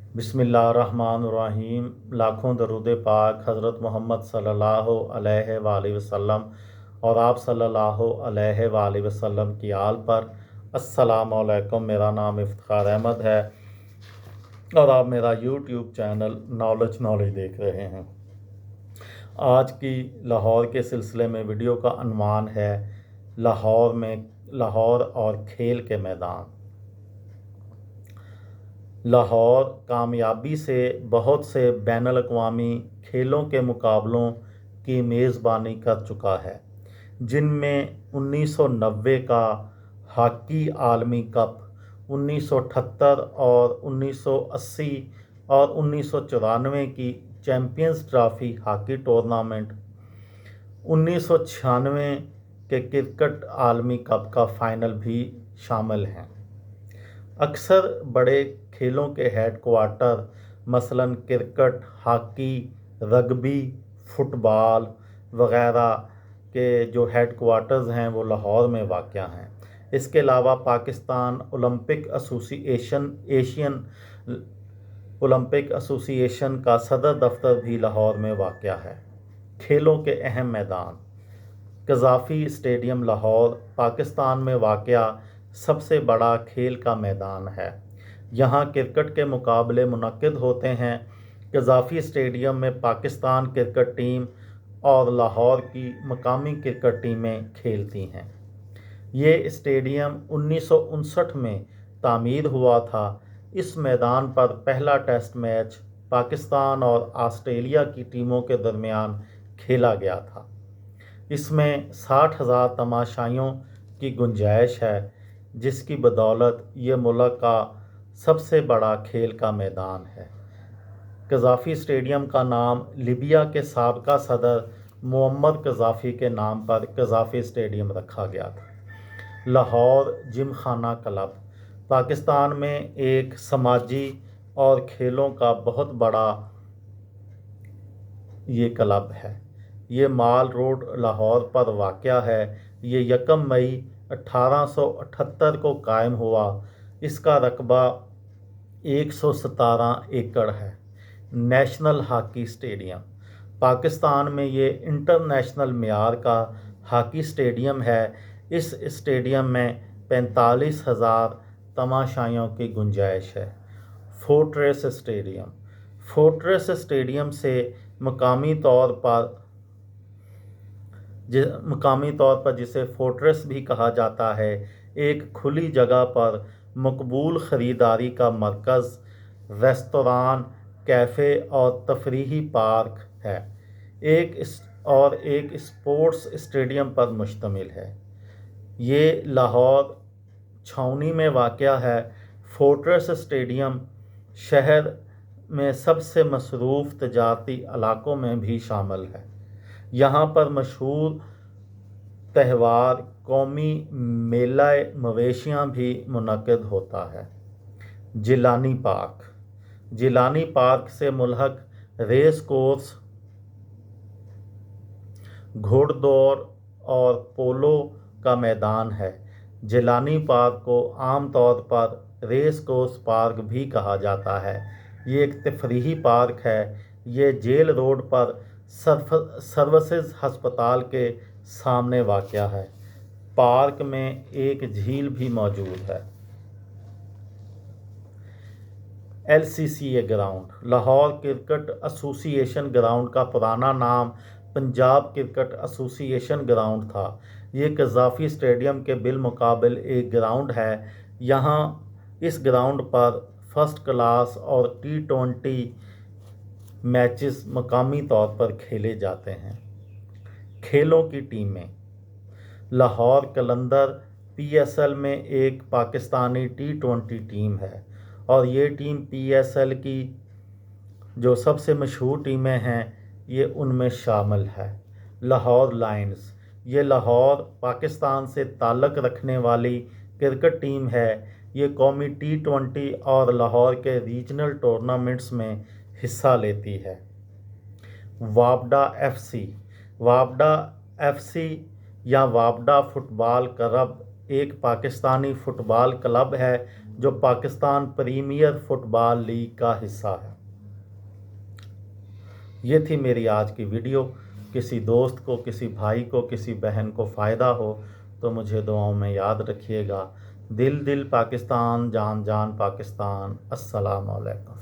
बिस्मिल्लाहिर्रहमानिर्रहीम। लाखों दरूद पाक हज़रत मोहम्मद सल्लल्लाहु अलैहि वालैहि वसल्लम और आप सल्लल्लाहु अलैहि वालैहि वसल्लम की आल पर। अस्सलामु अलैकुम। मेरा नाम इफ्तिखार अहमद है और आप मेरा यूट्यूब चैनल नॉलेज देख रहे हैं। आज की लाहौर के सिलसिले में वीडियो का अन्वान है लाहौर और खेल के मैदान। लाहौर कामयाबी से बहुत से बैनुल अक़वामी खेलों के मुकाबलों की मेज़बानी कर चुका है, जिनमें 1990 का हॉकी आलमी कप, 1978 और 1980 और 1994 की चैम्पियंस ट्रॉफी हॉकी टूर्नामेंट, 1996 के क्रिकेट आलमी कप का फाइनल भी शामिल हैं। अक्सर बड़े खेलों के हेडक्वार्टर मसलन क्रिकेट, हॉकी, रग्बी, फुटबॉल वगैरह के जो हेडक्वार्टर्स हैं वो लाहौर में वाक़या हैं। इसके अलावा Pakistan Olympic association, Asian Olympic association का सदर दफ्तर भी लाहौर में वाक़या है। खेलों के अहम मैदान। क़ज़ाफ़ी स्टेडियम लाहौर पाकिस्तान में वाक़या सबसे बड़ा खेल का मैदान है। यहाँ क्रिकेट के मुकाबले मुनक्किद होते हैं। क़ज़ाफ़ी स्टेडियम में पाकिस्तान क्रिकेट टीम और लाहौर की मकामी क्रिकेट टीमें खेलती हैं। ये स्टेडियम 1959 में तामीर हुआ था। इस मैदान पर पहला टेस्ट मैच पाकिस्तान और ऑस्ट्रेलिया की टीमों के दरमियान खेला गया था। इसमें 60,000 तमाशाइयों की गुंजाइश है, जिसकी बदौलत ये मुल्क का सबसे बड़ा खेल का मैदान है। क़ज़ाफ़ी स्टेडियम का नाम लीबिया के साबका सदर मुअम्मर क़ज़ाफ़ी के नाम पर क़ज़ाफ़ी स्टेडियम रखा गया था। लाहौर जिमखाना क्लब पाकिस्तान में एक समाजी और खेलों का बहुत बड़ा ये क्लब है। ये माल रोड लाहौर पर वाक़या है। ये 1 मई 1878 को कायम हुआ। इसका रकबा 117 एकड़ है। नेशनल हॉकी स्टेडियम पाकिस्तान में ये इंटरनेशनल मेयार का हॉकी स्टेडियम है। इस स्टेडियम में 45,000 तमाशाइयों की गुंजाइश है। फोर्ट्रेस स्टेडियम से मकामी तौर पर जिसे फोर्ट्रेस भी कहा जाता है, एक खुली जगह पर मकबूल ख़रीदारी का मरकज़, रेस्तरां, कैफ़े और तफरीही पार्क है। एक स्पोर्ट्स स्टेडियम पर मुश्तमिल है। ये लाहौर छावनी में वाक़या है। फोर्ट्रेस स्टेडियम शहर में सबसे मसरूफ़ तजारती इलाकों में भी शामिल है। यहाँ पर मशहूर त्यौहार कौमी मेला मवेशियाँ भी मुनक़्क़िद होता है। जिलानी पार्क से मुल्हक रेस कोर्स, घोड़दौड़ और पोलो का मैदान है। जिलानी पार्क को आम तौर पर रेस कोर्स पार्क भी कहा जाता है। ये एक तफरीही पार्क है। ये जेल रोड पर सर्विसेज अस्पताल के सामने वाक़या है। पार्क में एक झील भी मौजूद है। LCCA ground Lahore cricket association ground का पुराना नाम पंजाब क्रिकेट एसोसिएशन ग्राउंड था। ये क़ज़ाफ़ी स्टेडियम के बिलमुकाबिल एक ग्राउंड है। यहाँ इस ग्राउंड पर फर्स्ट क्लास और T20 मैचेस मकामी तौर पर खेले जाते हैं। खेलों की टीमें। लाहौर कलंदर PSL में एक पाकिस्तानी T20 टीम है और ये टीम PSL की जो सबसे मशहूर टीमें हैं ये उनमें शामिल है। लाहौर लायंस ये लाहौर पाकिस्तान से ताल्लुक़ रखने वाली क्रिकेट टीम है। ये कौमी T20 और लाहौर के रीजनल टूर्नामेंट्स में हिस्सा लेती है। वापडा FC या वापडा फुटबॉल क्लब ایک پاکستانی فٹ بال کلب ہے جو پاکستان پریمیئر فٹ بال لیگ کا حصہ ہے۔ یہ تھی میری آج کی ویڈیو۔ کسی دوست کو، کسی بھائی کو، کسی بہن کو فائدہ ہو تو مجھے دعاؤں میں یاد رکھیے گا۔ دل دل پاکستان، جان جان پاکستان۔ السلام علیکم۔